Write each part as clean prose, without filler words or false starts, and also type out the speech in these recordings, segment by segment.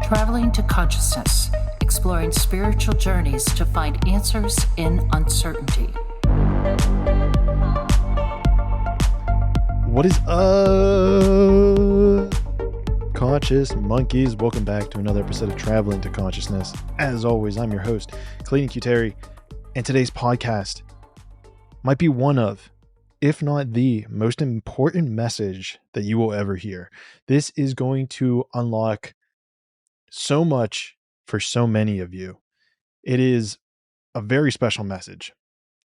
Traveling to consciousness, exploring spiritual journeys to find answers in uncertainty. What is up, conscious monkeys? Welcome back to another episode of Traveling to Consciousness. As always, I'm your host, Clayton Q. Terry, and today's podcast might be one of, if not the most important message that you will ever hear. This is going to unlock so much for so many of you. It is a very special message,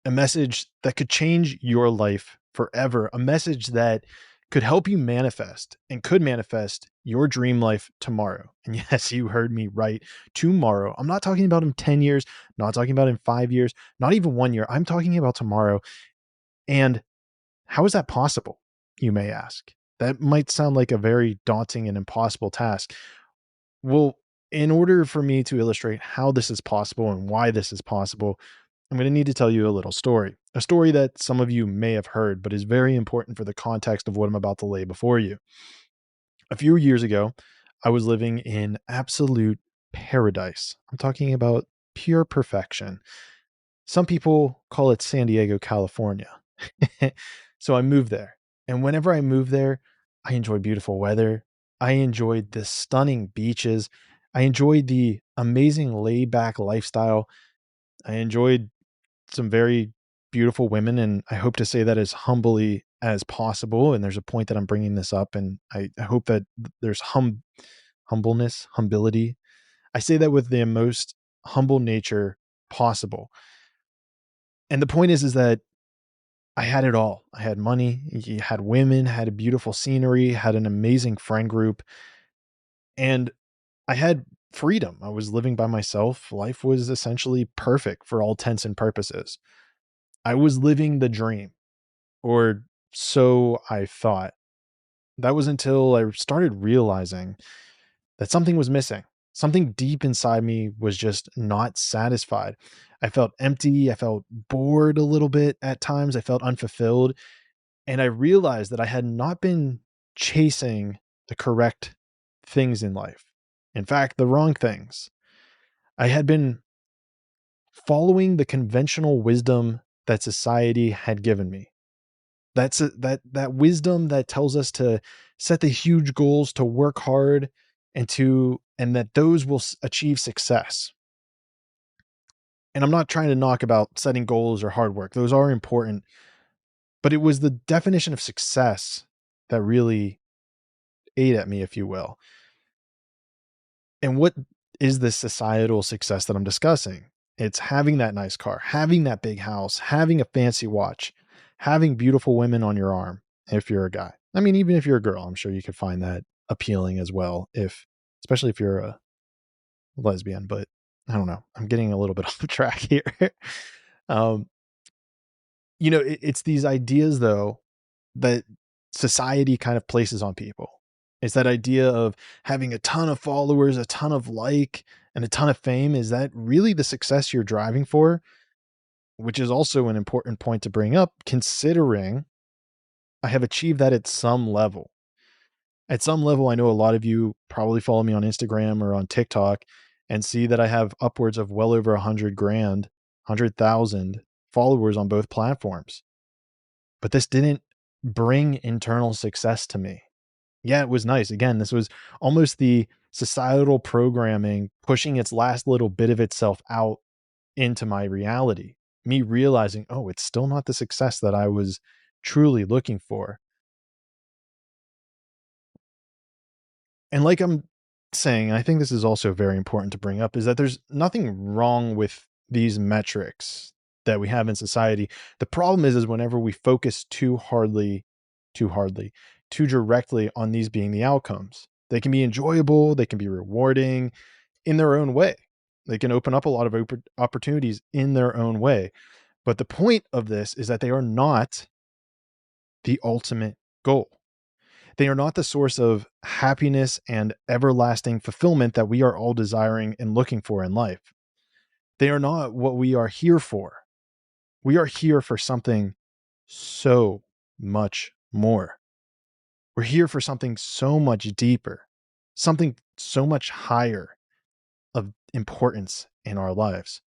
a message that could change your life forever, a message that could help you manifest and could manifest your dream life tomorrow. And yes, you heard me right, tomorrow. I'm not talking about in 10 years, not talking about in 5 years, not even 1 year. I'm talking about tomorrow. And how is that possible, you may ask? That might sound like a very daunting and impossible task. Well, in order for me to illustrate how this is possible and why this is possible, I'm going to need to tell you a little story, a story that some of you may have heard, but is very important for the context of what I'm about to lay before you. A few years ago, I was living in absolute paradise. I'm talking about pure perfection. Some people call it San Diego, California. So I moved there. And whenever I moved there, I enjoyed beautiful weather. I enjoyed the stunning beaches. I enjoyed the amazing laid back lifestyle. I enjoyed some very beautiful women, and I hope to say that as humbly as possible. And there's a point that I'm bringing this up, and I hope that there's humbleness, humility. I say that with the most humble nature possible. And the point is that I had it all. I had money, you had women, had a beautiful scenery, had an amazing friend group, and I had freedom. I was living by myself. Life was essentially perfect for all intents and purposes. I was living the dream, or so I thought. That was until I started realizing that something was missing. Something deep inside me was just not satisfied. I felt empty. I felt bored a little bit at times. I felt unfulfilled. And I realized that I had not been chasing the correct things in life. In fact, the wrong things. I had been following the conventional wisdom that society had given me. That wisdom that tells us to set the huge goals, to work hard, and that those will achieve success. And I'm not trying to knock about setting goals or hard work. Those are important. But it was the definition of success that really ate at me, if you will. And what is this societal success that I'm discussing? It's having that nice car, having that big house, having a fancy watch, having beautiful women on your arm if you're a guy. I mean, even if you're a girl, I'm sure you could find that appealing as well, especially if you're a lesbian, but I don't know. I'm getting a little bit off track here. um, it's these ideas though that society kind of places on people. It's that idea of having a ton of followers, a ton of and a ton of fame. Is that really the success you're driving for? Which is also an important point to bring up, considering I have achieved that at some level. At some level, I know a lot of you probably follow me on Instagram or on TikTok and see that I have upwards of well over 100,000 followers on both platforms. But this didn't bring internal success to me. Yeah, it was nice. Again, this was almost the societal programming pushing its last little bit of itself out into my reality. Me realizing, oh, it's still not the success that I was truly looking for. And like I'm saying, and I think this is also very important to bring up, is that there's nothing wrong with these metrics that we have in society. The problem is whenever we focus too directly on these being the outcomes. They can be enjoyable, they can be rewarding in their own way. They can open up a lot of opportunities in their own way. But the point of this is that they are not the ultimate goal. They are not the source of happiness and everlasting fulfillment that we are all desiring and looking for in life. They are not what we are here for. We are here for something so much more. We're here for something so much deeper, something so much higher of importance in our lives.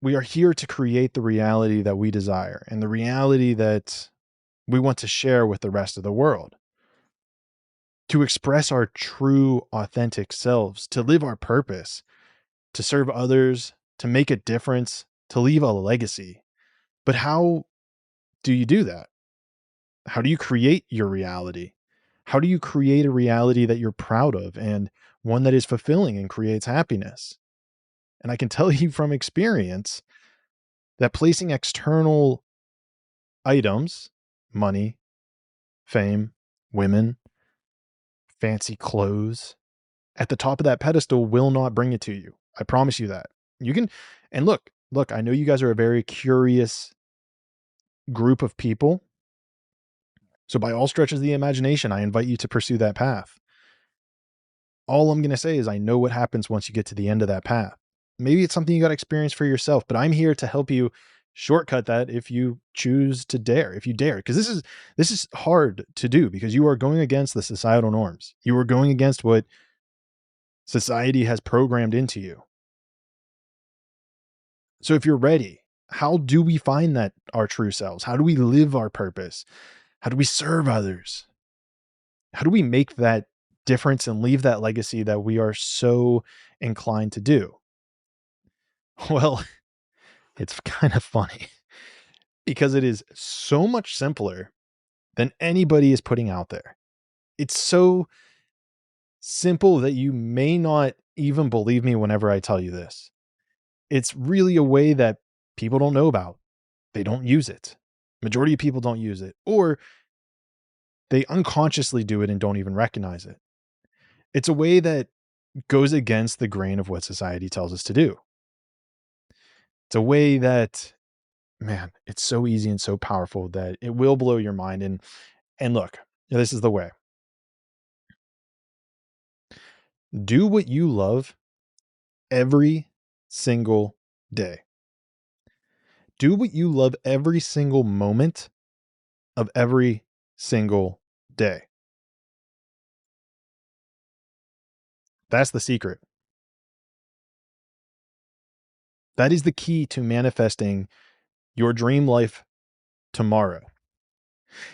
We are here to create the reality that we desire and the reality that we want to share with the rest of the world, to express our true, authentic selves, to live our purpose, to serve others, to make a difference, to leave a legacy. But how do you do that? How do you create your reality? How do you create a reality that you're proud of and one that is fulfilling and creates happiness? And I can tell you from experience that placing external items, money, fame, women, fancy clothes, at the top of that pedestal will not bring it to you. I promise you that. You can, and look, I know you guys are a very curious group of people. So by all stretches of the imagination, I invite you to pursue that path. All I'm going to say is I know what happens once you get to the end of that path. Maybe it's something you got to experience for yourself, but I'm here to help you shortcut that if you choose to dare, if you dare, because this is hard to do because you are going against the societal norms. You are going against what society has programmed into you. So if you're ready, how do we find that our true selves? How do we live our purpose? How do we serve others? How do we make that difference and leave that legacy that we are so inclined to do? Well, it's kind of funny because it is so much simpler than anybody is putting out there. It's so simple that you may not even believe me whenever I tell you this. It's really a way that people don't know about. They don't use it. Majority of people don't use it, or they unconsciously do it and don't even recognize it. It's a way that goes against the grain of what society tells us to do. It's a way that, man, it's so easy and so powerful that it will blow your mind. And look, this is the way. Do what you love every single day. Do what you love every single moment of every single day. That's the secret. That is the key to manifesting your dream life tomorrow.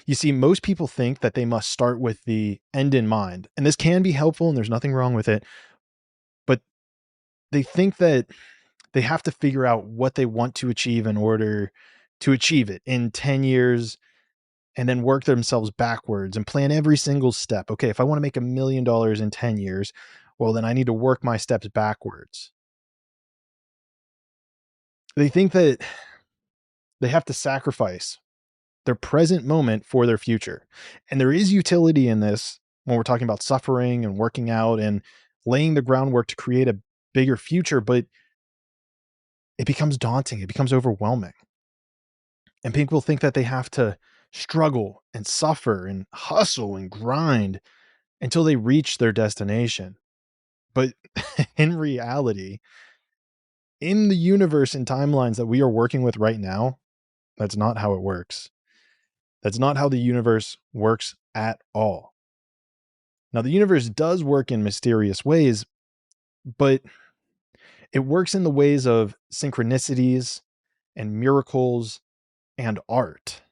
You see, most people think that they must start with the end in mind, and this can be helpful and there's nothing wrong with it, but they think that they have to figure out what they want to achieve in order to achieve it in 10 years and then work themselves backwards and plan every single step. Okay, if I want to make $1 million in 10 years, well, then I need to work my steps backwards. They think that they have to sacrifice their present moment for their future. And there is utility in this when we're talking about suffering and working out and laying the groundwork to create a bigger future, but it becomes daunting. It becomes overwhelming. And people think that they have to struggle and suffer and hustle and grind until they reach their destination. But in reality, in the universe and timelines that we are working with right now, that's not how it works. That's not how the universe works at all. Now, the universe does work in mysterious ways, but it works in the ways of synchronicities and miracles and art.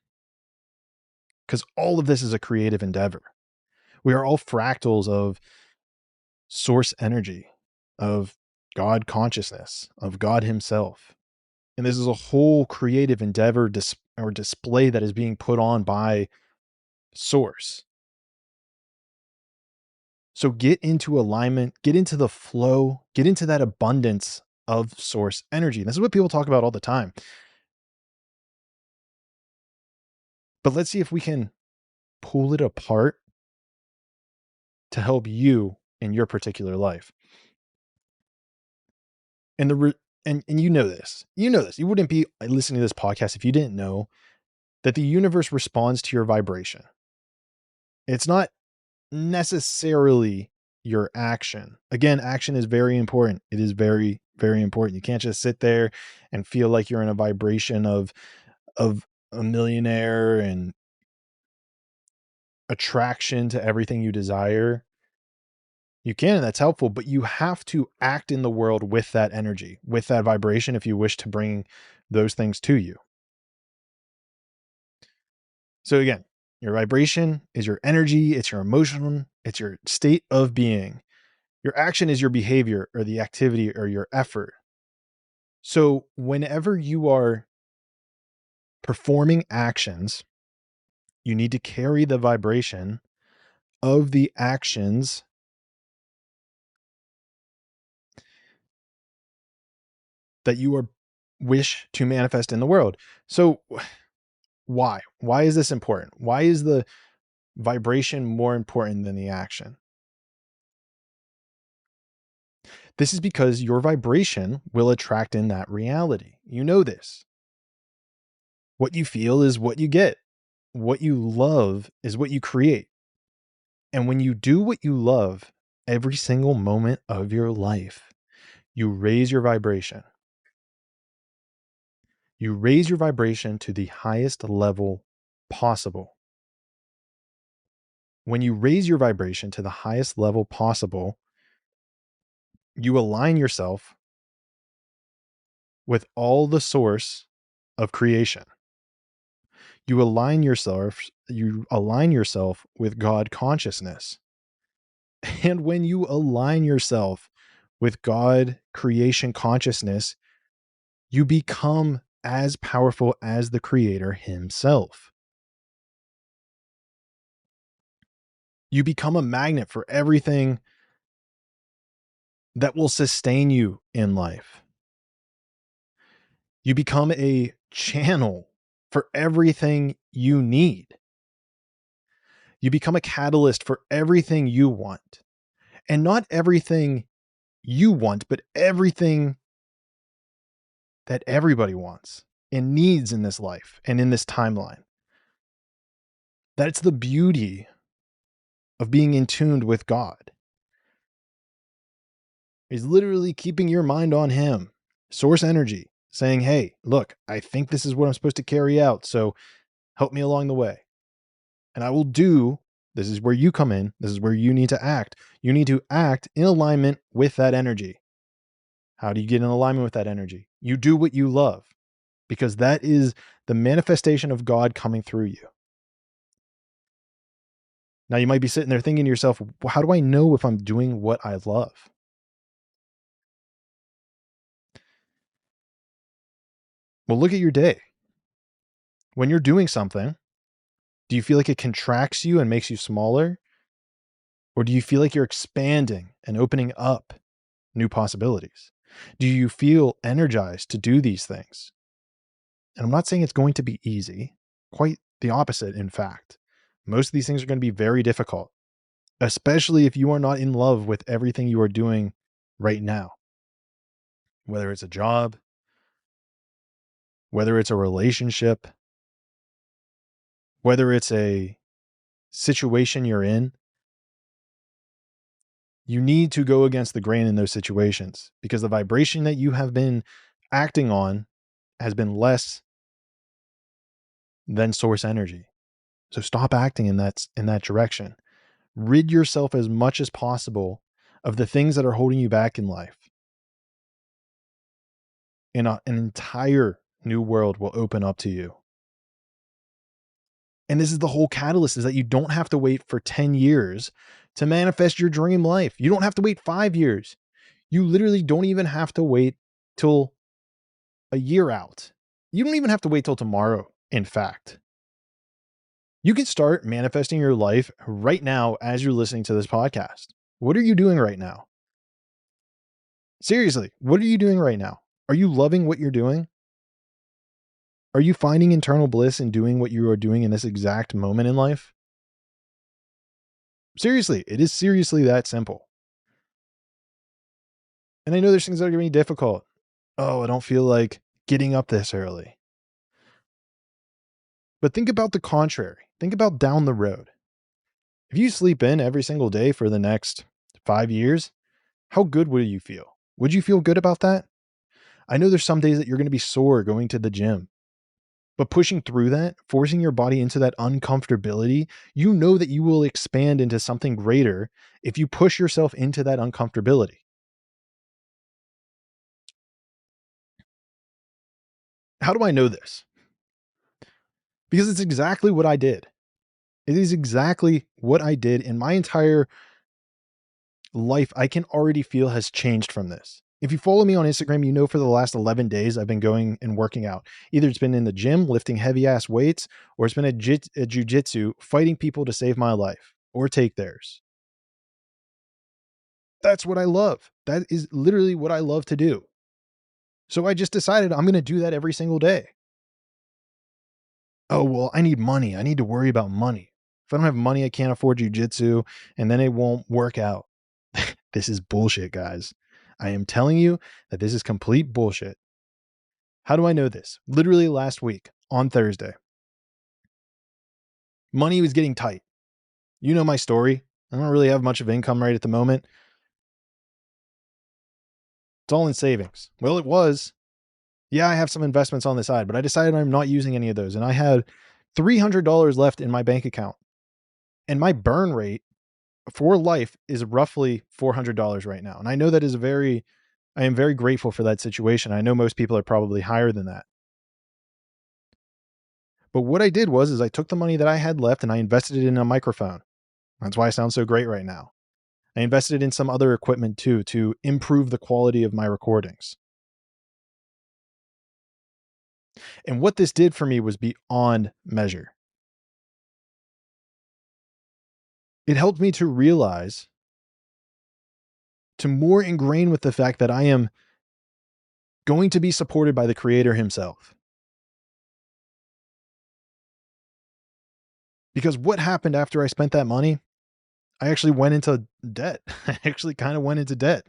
Because all of this is a creative endeavor. We are all fractals of source energy, of God consciousness, of God Himself. And this is a whole creative endeavor or display that is being put on by Source. So get into alignment, get into the flow, get into that abundance of source energy. And this is what people talk about all the time. But let's see if we can pull it apart to help you in your particular life. And and you know this. You know this. You wouldn't be listening to this podcast if you didn't know that the universe responds to your vibration. It's not necessarily your action. Again, action is very important. It is very, very important. You can't just sit there and feel like you're in a vibration of a millionaire and attraction to everything you desire, you can, and that's helpful, but you have to act in the world with that energy, with that vibration, if you wish to bring those things to you. So again, your vibration is your energy, it's your emotion, it's your state of being. Your action is your behavior or the activity or your effort. So whenever you are performing actions, you need to carry the vibration of the actions that you are wish to manifest in the world. So why? Why is this important? Why is the vibration more important than the action? This is because your vibration will attract in that reality. You know this. What you feel is what you get. What you love is what you create. And when you do what you love every single moment of your life, you raise your vibration. You raise your vibration to the highest level possible. When you raise your vibration to the highest level possible, you align yourself with all the source of creation. You align yourself with God consciousness. And when you align yourself with God creation consciousness, you become as powerful as the creator himself. You become a magnet for everything that will sustain you in life. You become a channel for everything you need. You become a catalyst for everything you want. And not everything you want, but everything that everybody wants and needs in this life and in this timeline. That's the beauty of being in tune with God. Is literally keeping your mind on him, source energy, saying, hey, look, I think this is what I'm supposed to carry out. So help me along the way. And I will do, this is where you come in. This is where you need to act. You need to act in alignment with that energy. How do you get in alignment with that energy? You do what you love, because that is the manifestation of God coming through you. Now you might be sitting there thinking to yourself, well, how do I know if I'm doing what I love? Well, look at your day. When you're doing something, do you feel like it contracts you and makes you smaller? Or do you feel like you're expanding and opening up new possibilities? Do you feel energized to do these things? And I'm not saying it's going to be easy, quite the opposite, in fact. Most of these things are going to be very difficult, especially if you are not in love with everything you are doing right now. Whether it's a job, whether it's a relationship, whether it's a situation you're in, you need to go against the grain in those situations, because the vibration that you have been acting on has been less than source energy. So stop acting in that direction. Rid yourself as much as possible of the things that are holding you back in life. And an entire new world will open up to you. And this is the whole catalyst, is that you don't have to wait for 10 years to manifest your dream life. You don't have to wait 5 years. You literally don't even have to wait till a year out. You don't even have to wait till tomorrow, in fact. You can start manifesting your life right now as you're listening to this podcast. What are you doing right now? Seriously, what are you doing right now? Are you loving what you're doing? Are you finding internal bliss in doing what you are doing in this exact moment in life? Seriously, it is seriously that simple. And I know there's things that are going to be difficult. Oh, I don't feel like getting up this early. But think about the contrary. Think about down the road. If you sleep in every single day for the next 5 years, how good would you feel? Would you feel good about that? I know there's some days that you're going to be sore going to the gym. But pushing through that, forcing your body into that uncomfortability, you know that you will expand into something greater if you push yourself into that uncomfortability. How do I know this? Because it's exactly what I did. It is exactly what I did in my entire life. I can already feel has changed from this. If you follow me on Instagram, you know for the last 11 days I've been going and working out. Either it's been in the gym, lifting heavy ass weights, or it's been a jujitsu, fighting people to save my life or take theirs. That's what I love. That is literally what I love to do. So I just decided I'm going to do that every single day. Oh, well, I need money. I need to worry about money. If I don't have money, I can't afford jujitsu, and then it won't work out. This is bullshit, guys. I am telling you that this is complete bullshit. How do I know this? Literally last week on Thursday, money was getting tight. You know my story. I don't really have much of income right at the moment. It's all in savings. Well, it was. Yeah, I have some investments on the side, but I decided I'm not using any of those. And I had $300 left in my bank account. And my burn rate for life is roughly $400 right now. And I know that is I am very grateful for that situation. I know most people are probably higher than that. But what I did is I took the money that I had left and I invested it in a microphone. That's why I sound so great right now. I invested in some other equipment too to improve the quality of my recordings. And what this did for me was beyond measure. It helped me to realize, to more ingrain with the fact that I am going to be supported by the creator himself. Because what happened after I spent that money? I actually went into debt. I actually kind of went into debt.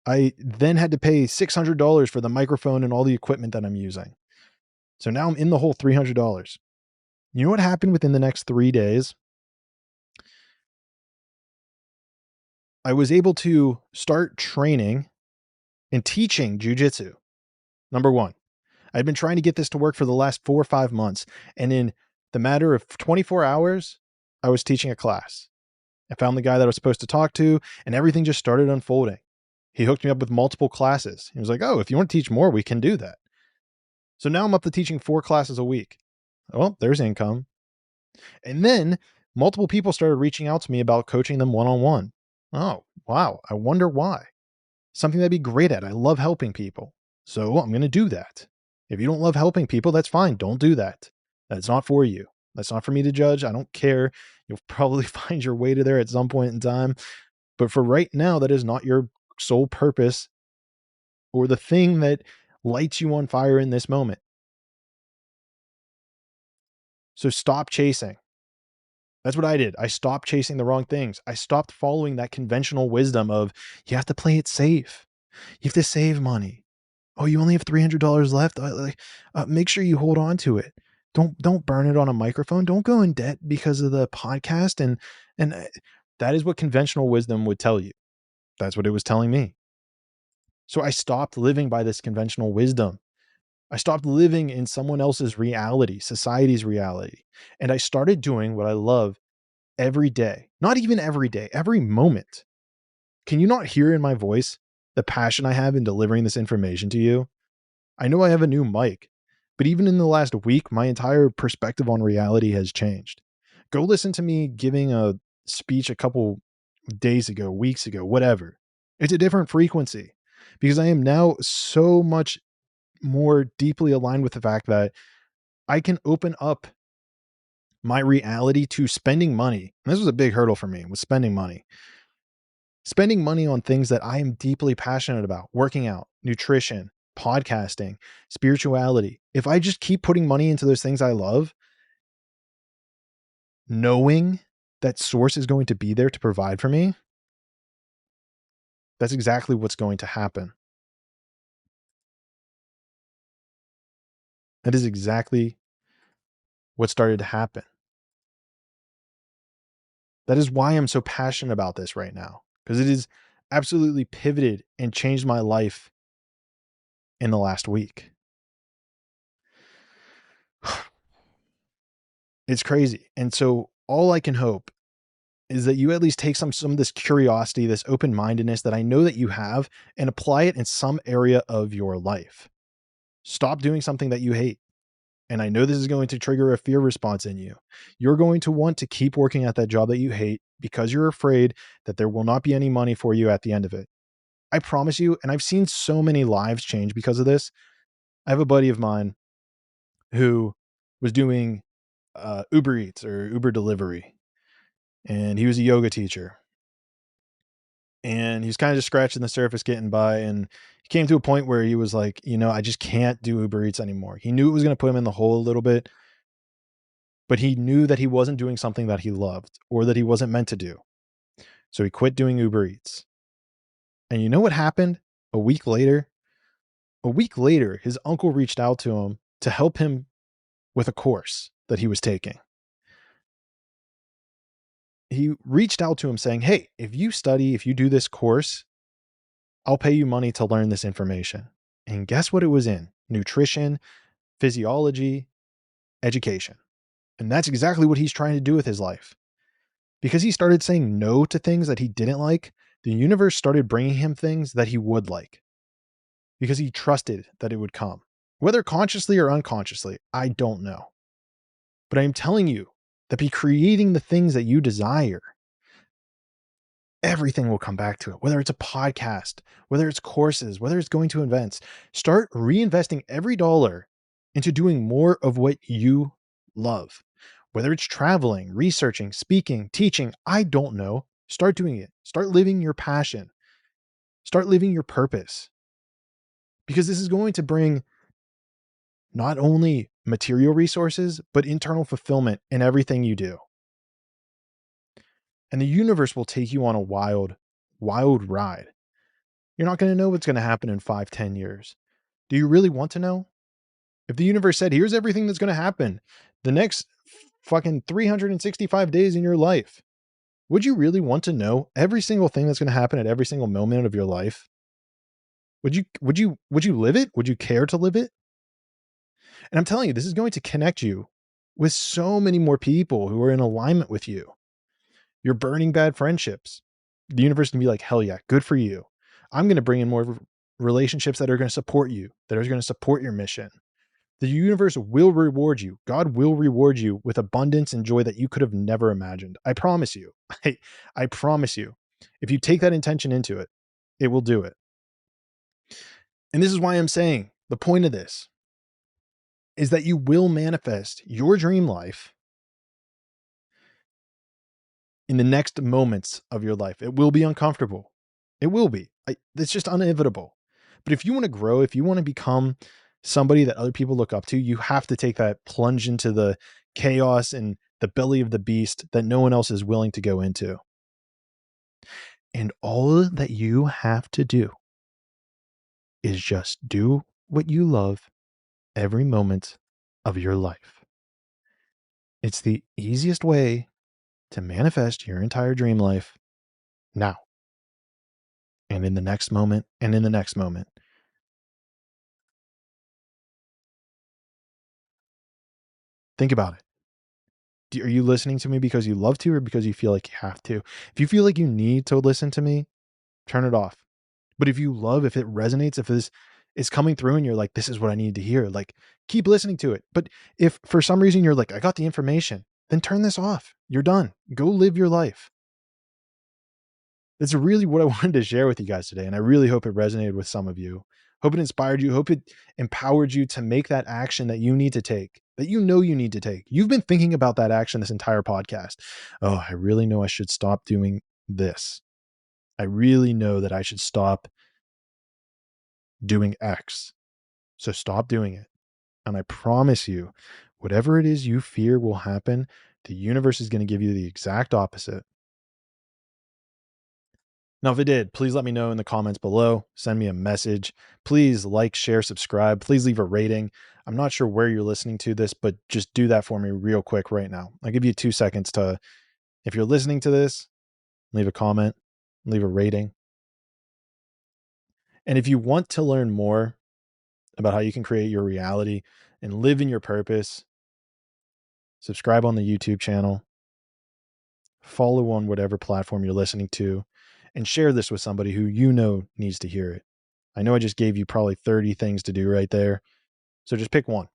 I then had to pay $600 for the microphone and all the equipment that I'm using. So now I'm in the whole $300. You know what happened within the next 3 days? I was able to start training and teaching jujitsu. Number one, I'd been trying to get this to work for the last 4 or 5 months. And in the matter of 24 hours, I was teaching a class. I found the guy that I was supposed to talk to, and everything just started unfolding. He hooked me up with multiple classes. He was like, oh, if you want to teach more, we can do that. So now I'm up to teaching 4 classes a week. Well, there's income. And then multiple people started reaching out to me about coaching them one-on-one. Oh, wow. I wonder why. Something that'd be great at. I love helping people. So I'm going to do that. If you don't love helping people, that's fine. Don't do that. That's not for you. That's not for me to judge. I don't care. You'll probably find your way to there at some point in time. But for right now, that is not your sole purpose or the thing that lights you on fire in this moment. So stop chasing. That's what I did. I stopped chasing the wrong things. I stopped following that conventional wisdom of you have to play it safe. You have to save money. Oh, you only have $300 left. Make sure you hold on to it. Don't burn it on a microphone. Don't go in debt because of the podcast. And that is what conventional wisdom would tell you. That's what it was telling me. So I stopped living by this conventional wisdom. I stopped living in someone else's reality, society's reality. And I started doing what I love every day. Not even every day, every moment. Can you not hear in my voice the passion I have in delivering this information to you? I know I have a new mic, but even in the last week, my entire perspective on reality has changed. Go listen to me giving a speech a couple days ago, weeks ago, whatever. It's a different frequency because I am now so much more deeply aligned with the fact that I can open up my reality to spending money. And this was a big hurdle for me, was spending money. Spending money on things that I am deeply passionate about, working out, nutrition, podcasting, spirituality. If I just keep putting money into those things I love, knowing that source is going to be there to provide for me, that's exactly what's going to happen. That is exactly what started to happen. That is why I'm so passionate about this right now, because it has absolutely pivoted and changed my life in the last week. It's crazy. And so all I can hope is that you at least take some of this curiosity, this open-mindedness that I know that you have, and apply it in some area of your life. Stop doing something that you hate. And I know this is going to trigger a fear response in you. You're going to want to keep working at that job that you hate because you're afraid that there will not be any money for you at the end of it. I promise you, and I've seen so many lives change because of this. I have a buddy of mine who was doing Uber Eats or Uber delivery, and he was a yoga teacher. And he was kind of just scratching the surface, getting by. And he came to a point where he was like, I just can't do Uber Eats anymore. He knew it was going to put him in the hole a little bit, but he knew that he wasn't doing something that he loved or that he wasn't meant to do. So he quit doing Uber Eats. And you know what happened a week later? A week later, his uncle reached out to him to help him with a course that he was taking. He reached out to him saying, hey, if you do this course, I'll pay you money to learn this information. And guess what it was in? Nutrition, physiology, education. And that's exactly what he's trying to do with his life. Because he started saying no to things that he didn't like, the universe started bringing him things that he would like. Because he trusted that it would come. Whether consciously or unconsciously, I don't know. But I'm telling you that by creating the things that you desire, everything will come back to it. Whether it's a podcast, whether it's courses, whether it's going to events, start reinvesting every dollar into doing more of what you love. Whether it's traveling, researching, speaking, teaching, I don't know. Start doing it. Start living your passion. Start living your purpose. Because this is going to bring not only material resources, but internal fulfillment in everything you do. And the universe will take you on a wild, wild ride. You're not going to know what's going to happen in 5-10 years. Do you really want to know? If the universe said, here's everything that's going to happen the next fucking 365 days in your life, would you really want to know every single thing that's going to happen at every single moment of your life? Would you live it? Would you care to live it? And I'm telling you, this is going to connect you with so many more people who are in alignment with you. You're burning bad friendships. The universe can be like, hell yeah, good for you. I'm going to bring in more relationships that are going to support you, that are going to support your mission. The universe will reward you. God will reward you with abundance and joy that you could have never imagined. I promise you. I promise you. If you take that intention into it, it will do it. And this is why I'm saying the point of this is that you will manifest your dream life in the next moments of your life. It will be uncomfortable. It will be. It's just inevitable. But if you want to grow, if you want to become somebody that other people look up to, you have to take that plunge into the chaos and the belly of the beast that no one else is willing to go into. And all that you have to do is just do what you love every moment of your life. It's the easiest way to manifest your entire dream life now. And in the next moment, and in the next moment. Think about it. Are you listening to me because you love to or because you feel like you have to? If you feel like you need to listen to me, turn it off. But if you love, if it resonates, if this is coming through and you're like, this is what I need to hear, like keep listening to it. But if for some reason you're like, I got the information, then turn this off. You're done. Go live your life. That's really what I wanted to share with you guys today. And I really hope it resonated with some of you. Hope it inspired you. Hope it empowered you to make that action that you need to take, that you know you need to take. You've been thinking about that action this entire podcast. Oh, I really know I should stop doing this. I really know that I should stop doing X. So stop doing it. And I promise you, whatever it is you fear will happen, the universe is going to give you the exact opposite. Now, if it did, please let me know in the comments below. Send me a message. Please like, share, subscribe. Please leave a rating. I'm not sure where you're listening to this, but just do that for me real quick right now. I'll give you 2 seconds to, if you're listening to this, leave a comment, leave a rating. And if you want to learn more about how you can create your reality and live in your purpose subscribe on the YouTube channel, follow on whatever platform you're listening to, and share this with somebody who you know needs to hear it. I know I just gave you probably 30 things to do right there. So just pick one.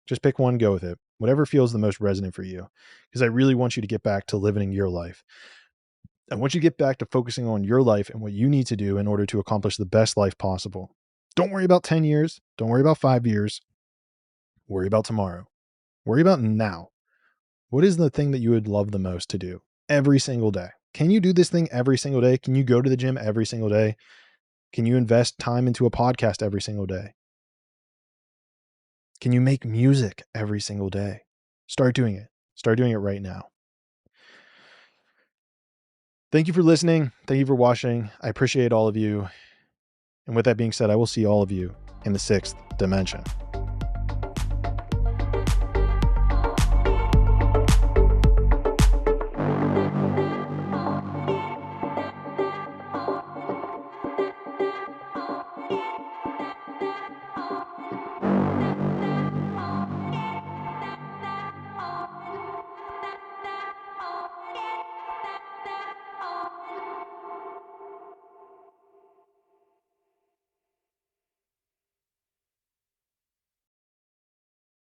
Just pick one, go with it. Whatever feels the most resonant for you. Because I really want you to get back to living your life. I want you to get back to focusing on your life and what you need to do in order to accomplish the best life possible. Don't worry about 10 years. Don't worry about 5 years. Worry about tomorrow. Worry about now. What is the thing that you would love the most to do every single day? Can you do this thing every single day? Can you go to the gym every single day? Can you invest time into a podcast every single day? Can you make music every single day? Start doing it. Start doing it right now. Thank you for listening. Thank you for watching. I appreciate all of you. And with that being said, I will see all of you in the 6th dimension.